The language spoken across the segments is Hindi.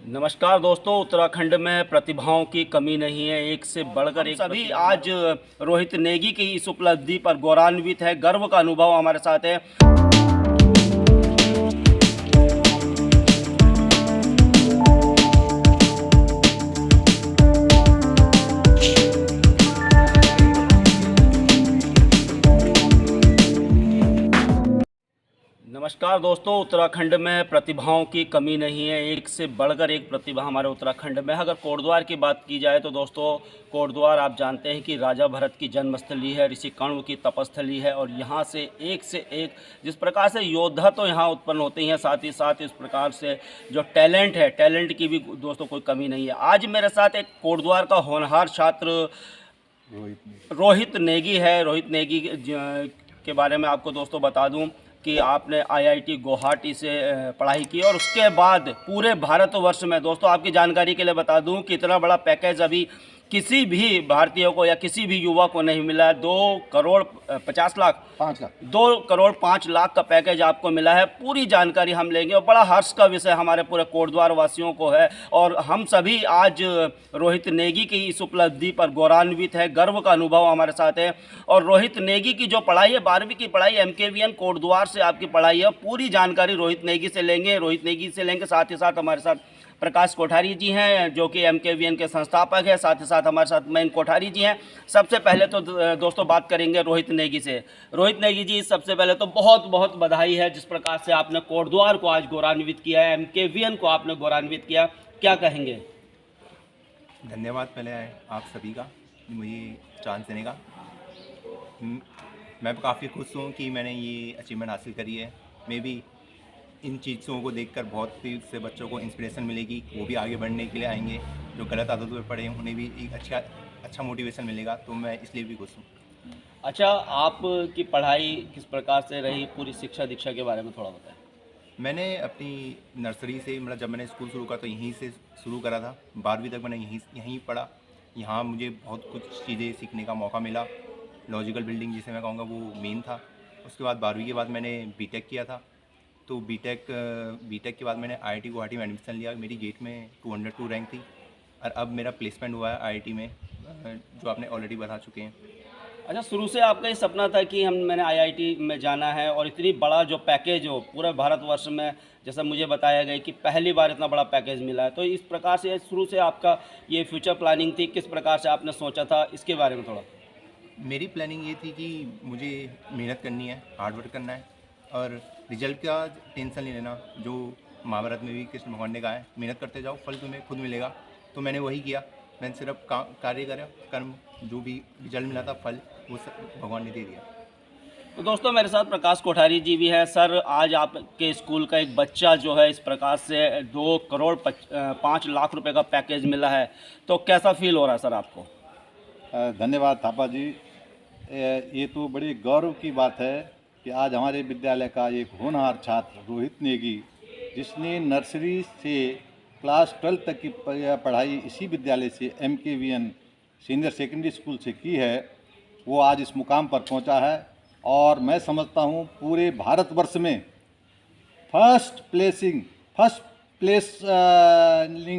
नमस्कार दोस्तों। उत्तराखंड में प्रतिभाओं की कमी नहीं है, एक से बढ़कर एक। सभी आज रोहित नेगी की इस उपलब्धि पर गौरवान्वित है, गर्व का अनुभव हमारे साथ है। नमस्कार दोस्तों। उत्तराखंड में प्रतिभाओं की कमी नहीं है, एक से बढ़कर एक प्रतिभा हमारे उत्तराखंड में। अगर कोटद्वार की बात की जाए तो दोस्तों, कोटद्वार आप जानते हैं कि राजा भरत की जन्मस्थली है, ऋषि कण्व की तपस्थली है। और यहाँ से एक जिस प्रकार से योद्धा तो यहाँ उत्पन्न होते हैं, साथ ही साथ इस प्रकार से जो टैलेंट है, टैलेंट की भी दोस्तों कोई कमी नहीं है। आज मेरे साथ एक कोटद्वार का होनहार छात्र रोहित नेगी है। रोहित नेगी के बारे में आपको दोस्तों बता दूं कि आपने आईआईटी गुवाहाटी से पढ़ाई की और उसके बाद पूरे भारतवर्ष में, दोस्तों आपकी जानकारी के लिए बता दूं कि इतना बड़ा पैकेज अभी किसी भी भारतीय को या किसी भी युवा को नहीं मिला है। 2 करोड़ 50 लाख 5 लाख 2 करोड़ 5 लाख का पैकेज आपको मिला है। पूरी जानकारी हम लेंगे और बड़ा हर्ष का विषय हमारे पूरे कोटद्वार वासियों को है। और हम सभी आज रोहित नेगी की इस उपलब्धि पर गौरवान्वित है, गर्व का अनुभव हमारे साथ है। और रोहित नेगी की जो पढ़ाई है, 12वीं की पढ़ाई MKVN कोटद्वार से आपकी पढ़ाई है। पूरी जानकारी रोहित नेगी से लेंगे। साथ ही साथ हमारे साथ प्रकाश कोठारी जी हैं, जो कि MKVN के संस्थापक हैं। साथ ही साथ हमारे साथ मयंक कोठारी जी हैं। सबसे पहले तो दोस्तों बात करेंगे रोहित नेगी से। रोहित नेगी जी, सबसे पहले तो बहुत बहुत बधाई है, जिस प्रकार से आपने कोटद्वार को आज गौरवान्वित किया है, MKVN को आपने गौरवान्वित किया, क्या कहेंगे? धन्यवाद पहले आप सभी का मुझे चांस देने का। मैं काफ़ी खुश हूँ कि मैंने ये अचीवमेंट हासिल करी है। मैं भी इन चीज़ों को देखकर बहुत से बच्चों को इंस्पिरेशन मिलेगी, वो भी आगे बढ़ने के लिए आएंगे। जो गलत आदतों में पड़े हैं उन्हें भी एक अच्छा मोटिवेशन मिलेगा, तो मैं इसलिए भी खुश हूँ। अच्छा, आपकी पढ़ाई किस प्रकार से रही? पूरी शिक्षा दीक्षा के बारे में थोड़ा बताएं। मैंने अपनी नर्सरी से, मतलब जब मैंने स्कूल शुरू करा तो यहीं से शुरू करा था। 12वीं तक मैंने यहीं पढ़ा। यहाँ मुझे बहुत कुछ चीज़ें सीखने का मौका मिला। लॉजिकल बिल्डिंग जिसे मैं कहूँगा वो मेन था। उसके बाद 12वीं के बाद मैंने बीटेक किया था। तो बीटेक के बाद मैंने आईआईटी गुवाहाटी में एडमिशन लिया। मेरी गेट में 202 रैंक थी और अब मेरा प्लेसमेंट हुआ है आईआईटी में, जो आपने ऑलरेडी बता चुके हैं। अच्छा, शुरू से आपका ये सपना था कि मैंने आईआईटी में जाना है, और इतनी बड़ा जो पैकेज हो पूरे भारतवर्ष में, जैसा मुझे बताया गया कि पहली बार इतना बड़ा पैकेज मिला है, तो इस प्रकार से शुरू से आपका ये फ्यूचर प्लानिंग थी? किस प्रकार से आपने सोचा था, इसके बारे में थोड़ा। मेरी प्लानिंग ये थी कि मुझे मेहनत करनी है, हार्ड वर्क करना है और रिजल्ट का टेंशन नहीं लेना। जो महाभारत में भी कृष्ण भगवान ने कहा है, मेहनत करते जाओ, फल तुम्हें खुद मिलेगा। तो मैंने वही किया। मैंने सिर्फ कार्य करा, कर्म, जो भी रिजल्ट मिला था, फल वो सब भगवान ने दे दिया। तो दोस्तों मेरे साथ प्रकाश कोठारी जी भी है। सर, आज आपके स्कूल का एक बच्चा जो है, इस प्रकार से 2 करोड़ 5 लाख रुपए का पैकेज मिला है, तो कैसा फील हो रहा है सर आपको? धन्यवाद थापा जी। ये तो बड़ी गौरव की बात है कि आज हमारे विद्यालय का एक होनहार छात्र रोहित नेगी, जिसने नर्सरी से क्लास 12 तक की पढ़ाई इसी विद्यालय से MKVN सीनियर सेकेंडरी स्कूल से की है, वो आज इस मुकाम पर पहुंचा है। और मैं समझता हूं पूरे भारतवर्ष में फर्स्ट प्लेसिंग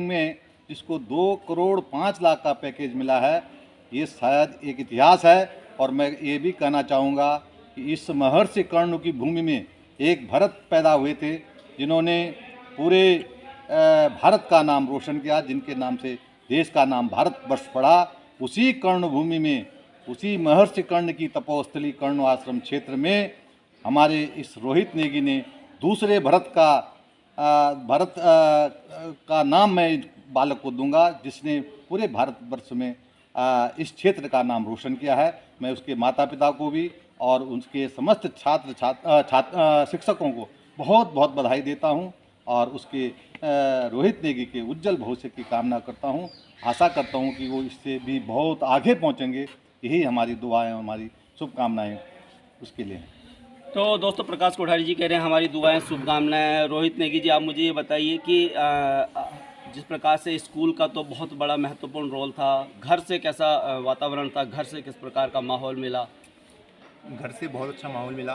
में जिसको 2 करोड़ 5 लाख का पैकेज मिला है, ये शायद एक इतिहास है। और मैं ये भी कहना चाहूँगा कि इस महर्षि कर्ण की भूमि में एक भरत पैदा हुए थे, जिन्होंने पूरे भारत का नाम रोशन किया, जिनके नाम से देश का नाम भारतवर्ष पड़ा। उसी कर्ण भूमि में, उसी महर्षि कर्ण की तपोस्थली कर्ण आश्रम क्षेत्र में हमारे इस रोहित नेगी ने दूसरे भरत का नाम मैं बालक को दूंगा, जिसने पूरे भारतवर्ष में इस क्षेत्र का नाम रोशन किया है। मैं उसके माता पिता को भी और उसके समस्त शिक्षकों को बहुत बहुत बधाई देता हूं और उसके रोहित नेगी के उज्जवल भविष्य की कामना करता हूं। आशा करता हूं कि वो इससे भी बहुत आगे पहुंचेंगे। यही हमारी दुआएं, हमारी शुभकामनाएं उसके लिए। तो दोस्तों प्रकाश कोठारी जी कह रहे हैं हमारी दुआएं, शुभकामनाएं। रोहित नेगी जी, आप मुझे ये बताइए कि जिस प्रकार से स्कूल का तो बहुत बड़ा महत्वपूर्ण रोल था, घर से कैसा वातावरण था? घर से किस प्रकार का माहौल मिला? घर से बहुत अच्छा माहौल मिला।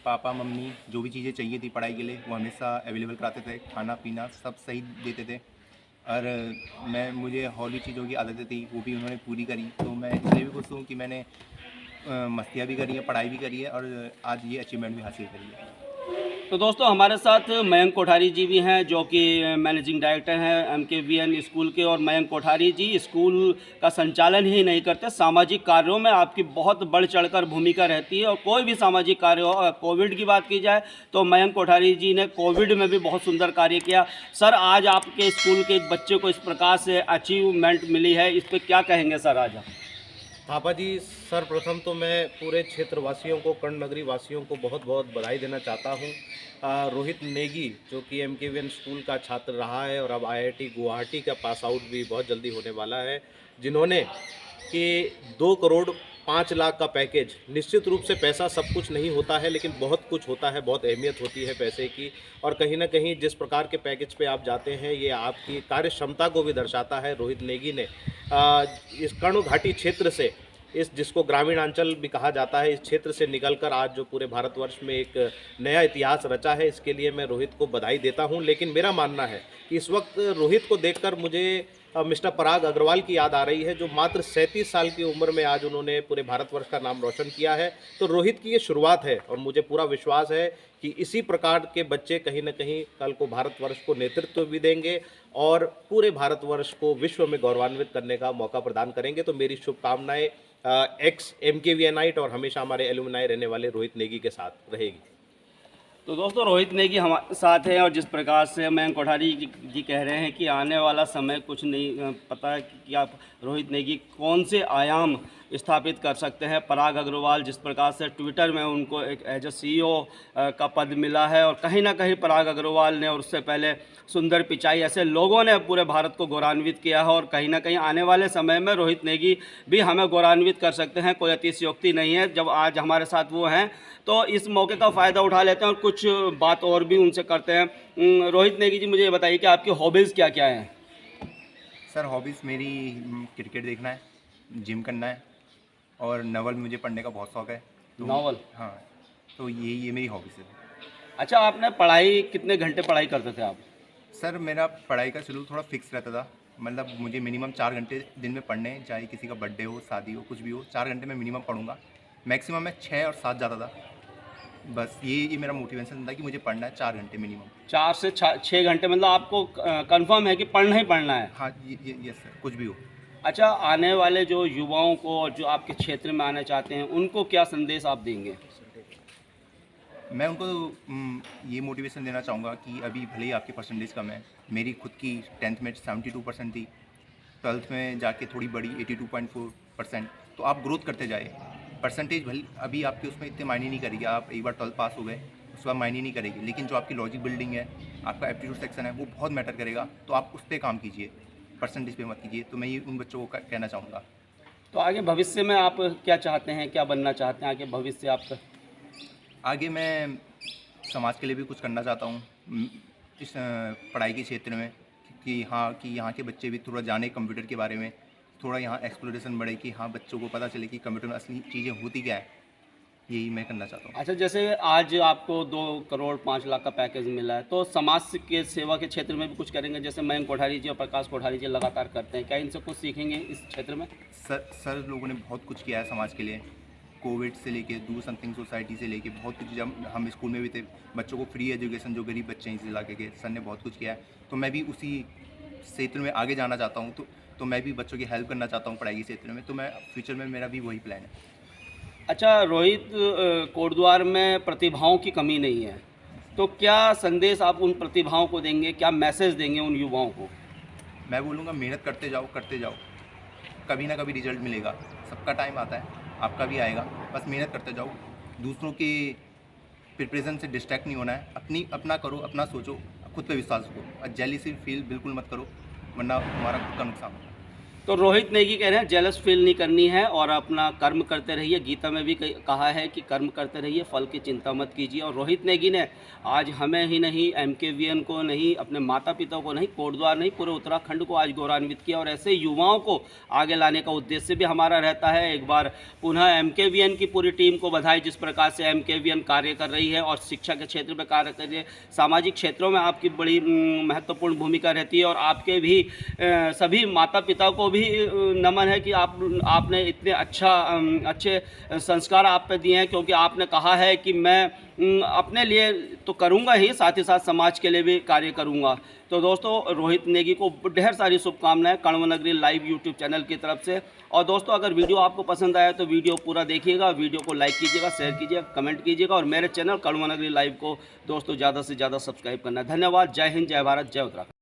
पापा मम्मी जो भी चीज़ें चाहिए थी पढ़ाई के लिए वो हमेशा अवेलेबल कराते थे। खाना पीना सब सही देते थे। और मुझे हौली चीज़ों की आदतें थी, वो भी उन्होंने पूरी करी। तो मैं इसलिए भी खुश हूँ कि मैंने मस्तियाँ भी करी है, पढ़ाई भी करी है और आज ये अचीवमेंट भी हासिल करी है। तो दोस्तों हमारे साथ मयंक कोठारी जी भी हैं जो कि मैनेजिंग डायरेक्टर हैं MKVN स्कूल के। और मयंक कोठारी जी स्कूल का संचालन ही नहीं करते, सामाजिक कार्यों में आपकी बहुत बढ़ चढ़कर भूमिका रहती है। और कोई भी सामाजिक कार्य हो, कोविड की बात की जाए तो मयंक कोठारी जी ने कोविड में भी बहुत सुंदर कार्य किया। सर, आज आपके स्कूल के एक बच्चे को इस प्रकार से अचीवमेंट मिली है, इस पर क्या कहेंगे सर आज आप? थापा जी, सर्वप्रथम तो मैं पूरे क्षेत्रवासियों को, कर्ण नगरी वासियों को बहुत बहुत बधाई देना चाहता हूँ। रोहित नेगी जो कि MKVN स्कूल का छात्र रहा है और अब IIT गुवाहाटी का पास आउट भी बहुत जल्दी होने वाला है, जिन्होंने कि 2 करोड़ 5 लाख का पैकेज, निश्चित रूप से पैसा सब कुछ नहीं होता है लेकिन बहुत कुछ होता है, बहुत अहमियत होती है पैसे की। और कहीं ना कहीं जिस प्रकार के पैकेज पे आप जाते हैं ये आपकी कार्य क्षमता को भी दर्शाता है। रोहित नेगी ने इस कर्ण घाटी क्षेत्र से, इस जिसको ग्रामीण अंचल भी कहा जाता है, इस क्षेत्र से निकलकर आज जो पूरे भारतवर्ष में एक नया इतिहास रचा है, इसके लिए मैं रोहित को बधाई देता हूं। लेकिन मेरा मानना है कि इस वक्त रोहित को देखकर मुझे मिस्टर पराग अग्रवाल की याद आ रही है, जो मात्र 37 साल की उम्र में आज उन्होंने पूरे भारतवर्ष का नाम रोशन किया है। तो रोहित की ये शुरुआत है और मुझे पूरा विश्वास है कि इसी प्रकार के बच्चे कहीं ना कहीं कल को भारतवर्ष को नेतृत्व भी देंगे और पूरे भारतवर्ष को विश्व में गौरवान्वित करने का मौका प्रदान करेंगे। तो मेरी शुभकामनाएं एक्स MKVNite और हमेशा हमारे एलुमनाई रहने वाले रोहित नेगी के साथ रहेगी। तो दोस्तों रोहित नेगी हमारे साथ हैं और जिस प्रकार से मयंक कोठारी जी कह रहे हैं कि आने वाला समय कुछ नहीं पता कि आप रोहित नेगी कौन से आयाम स्थापित कर सकते हैं। पराग अग्रवाल जिस प्रकार से ट्विटर में उनको एक एज CEO का पद मिला है और कहीं ना कहीं पराग अग्रवाल ने और उससे पहले सुंदर पिचाई, ऐसे लोगों ने पूरे भारत को गौरवान्वित किया है। और कहीं ना कहीं आने वाले समय में रोहित नेगी भी हमें गौरवान्वित कर सकते हैं, कोई अतिशयोक्ति नहीं है। जब आज हमारे साथ वो हैं तो इस मौके का फ़ायदा उठा लेते हैं और कुछ बात और भी उनसे करते हैं। रोहित नेगी जी, मुझे ये बताइए कि आपकी हॉबीज़ क्या क्या हैं? सर, हॉबीज़ मेरी क्रिकेट देखना है, जिम करना है और नॉवल मुझे पढ़ने का बहुत शौक़ है। तो नॉवल? हाँ, तो ये मेरी हॉबीज़ है। अच्छा, आपने पढ़ाई कितने घंटे पढ़ाई करते थे आप? सर, मेरा पढ़ाई का शेड्यूल थोड़ा फिक्स रहता था, मतलब मुझे मिनिमम 4 घंटे दिन में पढ़ने हैं, चाहे किसी का बर्थडे हो, शादी हो, कुछ भी हो, 4 घंटे मैं मिनिमम पढ़ूंगा। मैक्सिमम मैं 6 और 7 जाता था। बस ये मेरा मोटिवेशन था कि मुझे पढ़ना है 4 घंटे मिनिमम। 4 से 6 घंटे, मतलब आपको कंफर्म है कि पढ़ना ही पढ़ना है? हाँ, ये सर, कुछ भी हो। अच्छा, आने वाले जो युवाओं को और जो आपके क्षेत्र में आना चाहते हैं उनको क्या संदेश आप देंगे? मैं उनको ये मोटिवेशन देना चाहूँगा कि अभी भले ही आपकी परसेंटेज कम है, मेरी खुद की 10th में 72% थी, 12th में जाके थोड़ी बड़ी 82.4%। तो आप ग्रोथ करते जाए, परसेंटेज भले अभी आपके उसमें इतने मायने नहीं करेगी। आप एक बार 12th पास हो गए उसके बाद मायने नहीं करेगी, लेकिन जो आपकी लॉजिक बिल्डिंग है, आपका एप्टीट्यूड सेक्शन है, वो बहुत मैटर करेगा। तो आप उस पर काम कीजिए, परसेंटेज पे मत कीजिए। तो मैं ये उन बच्चों को कहना चाहूँगा। तो आगे भविष्य में आप क्या चाहते हैं, क्या बनना चाहते हैं आगे भविष्य आपका? आगे मैं समाज के लिए भी कुछ करना चाहता हूँ इस पढ़ाई के क्षेत्र में, कि यहाँ के बच्चे भी थोड़ा जाने कंप्यूटर के बारे में, थोड़ा यहाँ एक्सप्लोरेशन बढ़े, कि हाँ बच्चों को पता चले कि कंप्यूटर में असली चीज़ें होती क्या है। यही मैं करना चाहता हूँ। अच्छा, जैसे आज आपको 2 करोड़ 5 लाख का पैकेज मिला है, तो समाज के सेवा के क्षेत्र में भी कुछ करेंगे? जैसे मयंक कोठारी जी और प्रकाश कोठारी जी लगातार करते हैं, क्या इनसे कुछ सीखेंगे इस क्षेत्र में? सर लोगों ने बहुत कुछ किया है समाज के लिए। कोविड से लेके दूर समथिंग सोसाइटी से लेके बहुत कुछ। जब हम स्कूल में भी थे, बच्चों को फ्री एजुकेशन, जो गरीब बच्चे हैं इस इलाके के, सर ने बहुत कुछ किया है। तो मैं भी उसी क्षेत्र में आगे जाना चाहता हूँ। तो मैं भी बच्चों की हेल्प करना चाहता हूँ पढ़ाई के क्षेत्र में। तो मैं फ्यूचर में मेरा भी वही प्लान है। अच्छा रोहित, कोटद्वार में प्रतिभाओं की कमी नहीं है, तो क्या संदेश आप उन प्रतिभाओं को देंगे, क्या मैसेज देंगे उन युवाओं को? मैं बोलूँगा मेहनत करते जाओ, कभी ना कभी रिजल्ट मिलेगा। सबका टाइम आता है, आपका भी आएगा। बस मेहनत करते जाओ, दूसरों के प्रिपरेशन से डिस्ट्रैक्ट नहीं होना है। अपना करो, अपना सोचो, खुद पे विश्वास रखो और जेलिसी फील बिल्कुल मत करो, वरना तुम्हारा खुद का नुकसान होगा। तो रोहित नेगी कह रहे हैं जेलस फील नहीं करनी है और अपना कर्म करते रहिए। गीता में भी कहा है कि कर्म करते रहिए, फल की चिंता मत कीजिए। और रोहित नेगी ने आज हमें ही नहीं, MKVN को नहीं, अपने माता पिता को नहीं, कोटद्वार नहीं, पूरे उत्तराखंड को आज गौरवान्वित किया। और ऐसे युवाओं को आगे लाने का उद्देश्य भी हमारा रहता है। एक बार पुनः MKVN की पूरी टीम को बधाई, जिस प्रकार से MKVN कार्य कर रही है और शिक्षा के क्षेत्र में कार्य कर रही है। सामाजिक क्षेत्रों में आपकी बड़ी महत्वपूर्ण भूमिका रहती है और आपके भी सभी माता पिता को भी नमन है कि आपने इतने अच्छे संस्कार आप पे दिए हैं, क्योंकि आपने कहा है कि मैं अपने लिए तो करूंगा ही, साथ ही साथ समाज के लिए भी कार्य करूंगा। तो दोस्तों, रोहित नेगी को ढेर सारी शुभकामनाएं कण्व नगरी लाइव यूट्यूब चैनल की तरफ से। और दोस्तों, अगर वीडियो आपको पसंद आया तो वीडियो पूरा देखिएगा, वीडियो को लाइक कीजिएगा, शेयर कीजिएगा, कमेंट कीजिएगा और मेरे चैनल कण्व नगरी लाइव को दोस्तों ज़्यादा से ज़्यादा सब्सक्राइब करना। धन्यवाद। जय हिंद, जय भारत, जय उत्तराखंड।